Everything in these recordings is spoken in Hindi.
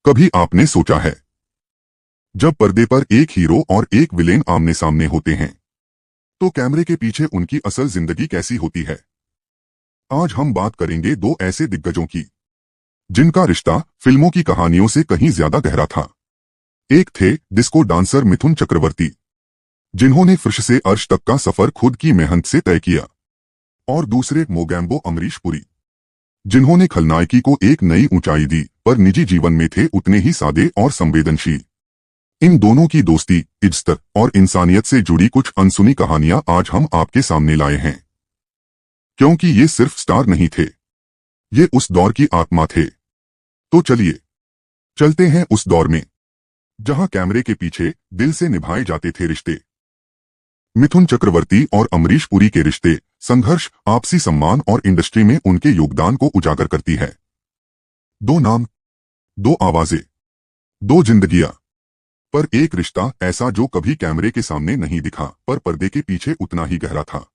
कभी आपने सोचा है, जब पर्दे पर एक हीरो और एक विलेन आमने सामने होते हैं तो कैमरे के पीछे उनकी असल जिंदगी कैसी होती है। आज हम बात करेंगे दो ऐसे दिग्गजों की जिनका रिश्ता फिल्मों की कहानियों से कहीं ज्यादा गहरा था। एक थे डिस्को डांसर मिथुन चक्रवर्ती, जिन्होंने फर्श से अर्श तक का सफर खुद की मेहनत से तय किया, और दूसरे मोगैम्बो अमरीश पुरी, जिन्होंने खलनायकी को एक नई ऊंचाई दी पर निजी जीवन में थे उतने ही सादे और संवेदनशील। इन दोनों की दोस्ती, इज्जत और इंसानियत से जुड़ी कुछ अनसुनी कहानियां आज हम आपके सामने लाए हैं, क्योंकि ये सिर्फ स्टार नहीं थे, ये उस दौर की आत्मा थे। तो चलिए चलते हैं उस दौर में जहां कैमरे के पीछे दिल से निभाए जाते थे रिश्ते। मिथुन चक्रवर्ती और अमरीश पुरी के रिश्ते, संघर्ष, आपसी सम्मान और इंडस्ट्री में उनके योगदान को उजागर करती है। दो नाम, दो आवाजें, दो जिंदगियां, पर एक रिश्ता ऐसा जो कभी कैमरे के सामने नहीं दिखा पर पर्दे के पीछे उतना ही गहरा था।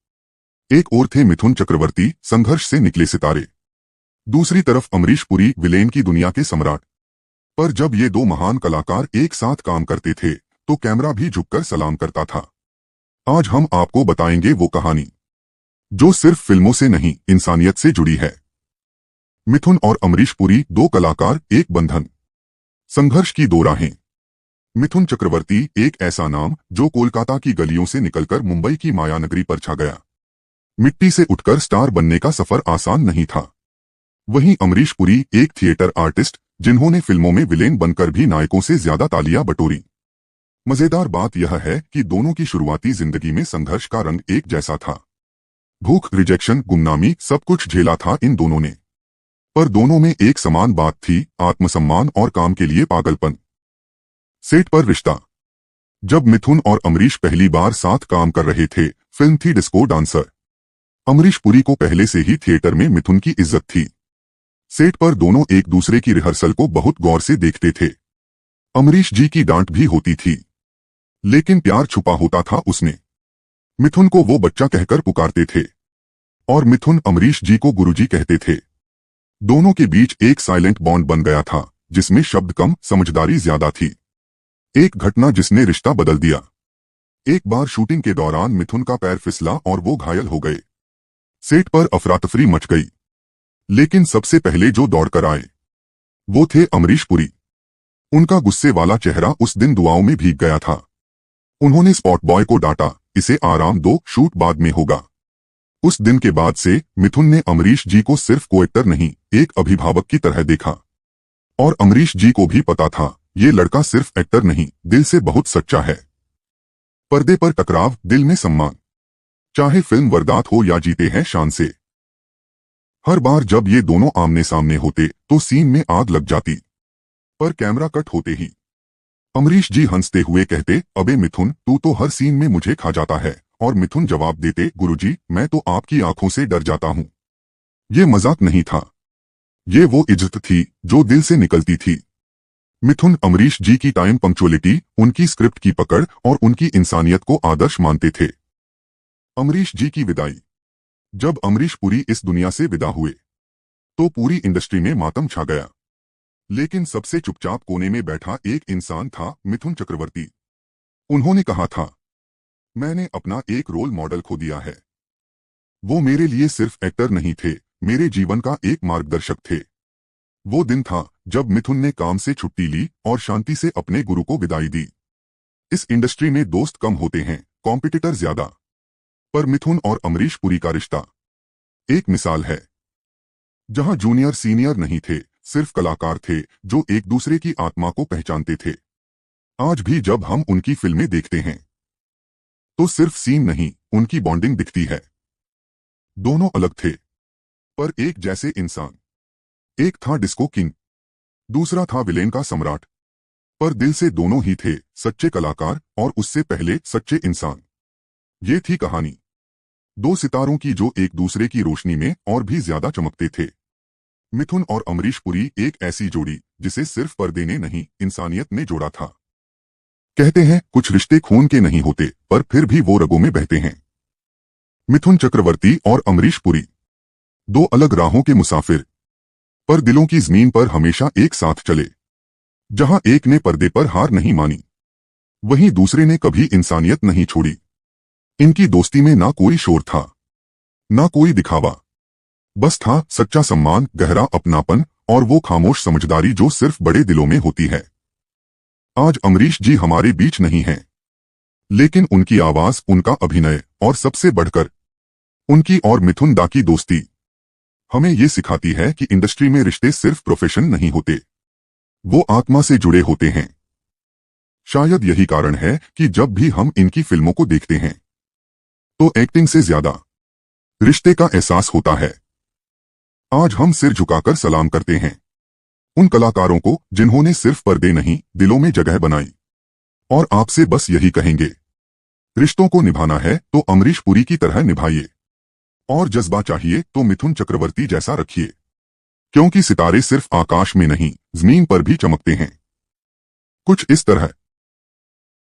एक ओर थे मिथुन चक्रवर्ती, संघर्ष से निकले सितारे, दूसरी तरफ अमरीश पुरी, विलेन की दुनिया के सम्राट। पर जब ये दो महान कलाकार एक साथ काम करते थे तो कैमरा भी झुककर सलाम करता था। आज हम आपको बताएंगे वो कहानी जो सिर्फ फिल्मों से नहीं, इंसानियत से जुड़ी है। मिथुन और अमरीश पुरी, दो कलाकार, एक बंधन, संघर्ष की दो राहें। मिथुन चक्रवर्ती एक ऐसा नाम जो कोलकाता की गलियों से निकलकर मुंबई की मायानगरी पर छा गया। मिट्टी से उठकर स्टार बनने का सफर आसान नहीं था। वहीं अमरीश पुरी एक थिएटर आर्टिस्ट, जिन्होंने फिल्मों में विलेन बनकर भी नायकों से ज्यादा तालियां बटोरी। मजेदार बात यह है कि दोनों की शुरुआती जिंदगी में संघर्ष का रंग एक जैसा था। भूख, रिजेक्शन, गुमनामी, सब कुछ झेला था इन दोनों ने, पर दोनों में एक समान बात थी, आत्मसम्मान और काम के लिए पागलपन। सेट पर रिश्ता। जब मिथुन और अमरीश पहली बार साथ काम कर रहे थे, फिल्म थी डिस्को डांसर। अमरीश पुरी को पहले से ही थिएटर में मिथुन की इज्जत थी। सेट पर दोनों एक दूसरे की रिहर्सल को बहुत गौर से देखते थे। अमरीश जी की डांट भी होती थी, लेकिन प्यार छुपा होता था उसमें। मिथुन को वो बच्चा कहकर पुकारते थे और मिथुन अमरीश जी को गुरुजी कहते थे। दोनों के बीच एक साइलेंट बॉन्ड बन गया था, जिसमें शब्द कम, समझदारी ज्यादा थी। एक घटना जिसने रिश्ता बदल दिया। एक बार शूटिंग के दौरान मिथुन का पैर फिसला और वो घायल हो गए। सेट पर अफरा-तफरी मच गई, लेकिन सबसे पहले जो दौड़कर आए वो थे अमरीश पुरी। उनका गुस्से वाला चेहरा उस दिन दुआओं में भीग गया था। उन्होंने स्पॉट बॉय को डांटा, इसे आराम दो, शूट बाद में होगा। उस दिन के बाद से मिथुन ने अमरीश जी को सिर्फ को एक्टर नहीं, एक अभिभावक की तरह देखा। और अमरीश जी को भी पता था, ये लड़का सिर्फ एक्टर नहीं, दिल से बहुत सच्चा है। पर्दे पर टकराव, दिल में सम्मान। चाहे फिल्म वारदात हो या जीते हैं शान से, हर बार जब ये दोनों आमने सामने होते तो सीन में आग लग जाती। पर कैमरा कट होते ही अमरीश जी हंसते हुए कहते, अबे मिथुन, तू तो हर सीन में मुझे खा जाता है। और मिथुन जवाब देते, गुरुजी, मैं तो आपकी आंखों से डर जाता हूं। ये मजाक नहीं था, ये वो इज्जत थी जो दिल से निकलती थी। मिथुन अमरीश जी की टाइम पंक्चुअलिटी, उनकी स्क्रिप्ट की पकड़ और उनकी इंसानियत को आदर्श मानते थे। अमरीश जी की विदाई। जब अमरीश पुरी इस दुनिया से विदा हुए तो पूरी इंडस्ट्री में मातम छा गया, लेकिन सबसे चुपचाप कोने में बैठा एक इंसान था, मिथुन चक्रवर्ती। उन्होंने कहा था, मैंने अपना एक रोल मॉडल खो दिया है। वो मेरे लिए सिर्फ एक्टर नहीं थे, मेरे जीवन का एक मार्गदर्शक थे। वो दिन था जब मिथुन ने काम से छुट्टी ली और शांति से अपने गुरु को विदाई दी। इस इंडस्ट्री में दोस्त कम होते हैं, कॉम्पिटिटर ज्यादा, पर मिथुन और अमरीश पुरी का रिश्ता एक मिसाल है, जहां जूनियर सीनियर नहीं थे, सिर्फ कलाकार थे जो एक दूसरे की आत्मा को पहचानते थे। आज भी जब हम उनकी फिल्में देखते हैं तो सिर्फ सीन नहीं, उनकी बॉन्डिंग दिखती है। दोनों अलग थे पर एक जैसे इंसान। एक था डिस्को किंग, दूसरा था विलेन का सम्राट, पर दिल से दोनों ही थे, सच्चे कलाकार और उससे पहले सच्चे इंसान। ये थी कहानी दो सितारों की जो एक दूसरे की रोशनी में और भी ज्यादा चमकते थे। मिथुन और अमरीश पुरी एक ऐसी जोड़ी जिसे सिर्फ पर्दे ने नहीं, इंसानियत ने जोड़ा था। कहते हैं कुछ रिश्ते खून के नहीं होते, पर फिर भी वो रगों में बहते हैं। मिथुन चक्रवर्ती और अमरीश पुरी, दो अलग राहों के मुसाफिर, पर दिलों की जमीन पर हमेशा एक साथ चले। जहां एक ने पर्दे पर हार नहीं मानी, वहीं दूसरे ने कभी इंसानियत नहीं छोड़ी। इनकी दोस्ती में ना कोई शोर था, ना कोई दिखावा, बस था सच्चा सम्मान, गहरा अपनापन और वो खामोश समझदारी जो सिर्फ बड़े दिलों में होती है। आज अमरीश जी हमारे बीच नहीं हैं, लेकिन उनकी आवाज, उनका अभिनय और सबसे बढ़कर उनकी और मिथुन दा की दोस्ती हमें ये सिखाती है कि इंडस्ट्री में रिश्ते सिर्फ प्रोफेशन नहीं होते, वो आत्मा से जुड़े होते हैं। शायद यही कारण है कि जब भी हम इनकी फिल्मों को देखते हैं तो एक्टिंग से ज्यादा रिश्ते का एहसास होता है। आज हम सिर झुकाकर सलाम करते हैं उन कलाकारों को जिन्होंने सिर्फ पर्दे नहीं, दिलों में जगह बनाई। और आपसे बस यही कहेंगे, रिश्तों को निभाना है तो अमरीश पुरी की तरह निभाइए, और जज्बा चाहिए तो मिथुन चक्रवर्ती जैसा रखिए, क्योंकि सितारे सिर्फ आकाश में नहीं, जमीन पर भी चमकते हैं। कुछ इस तरह।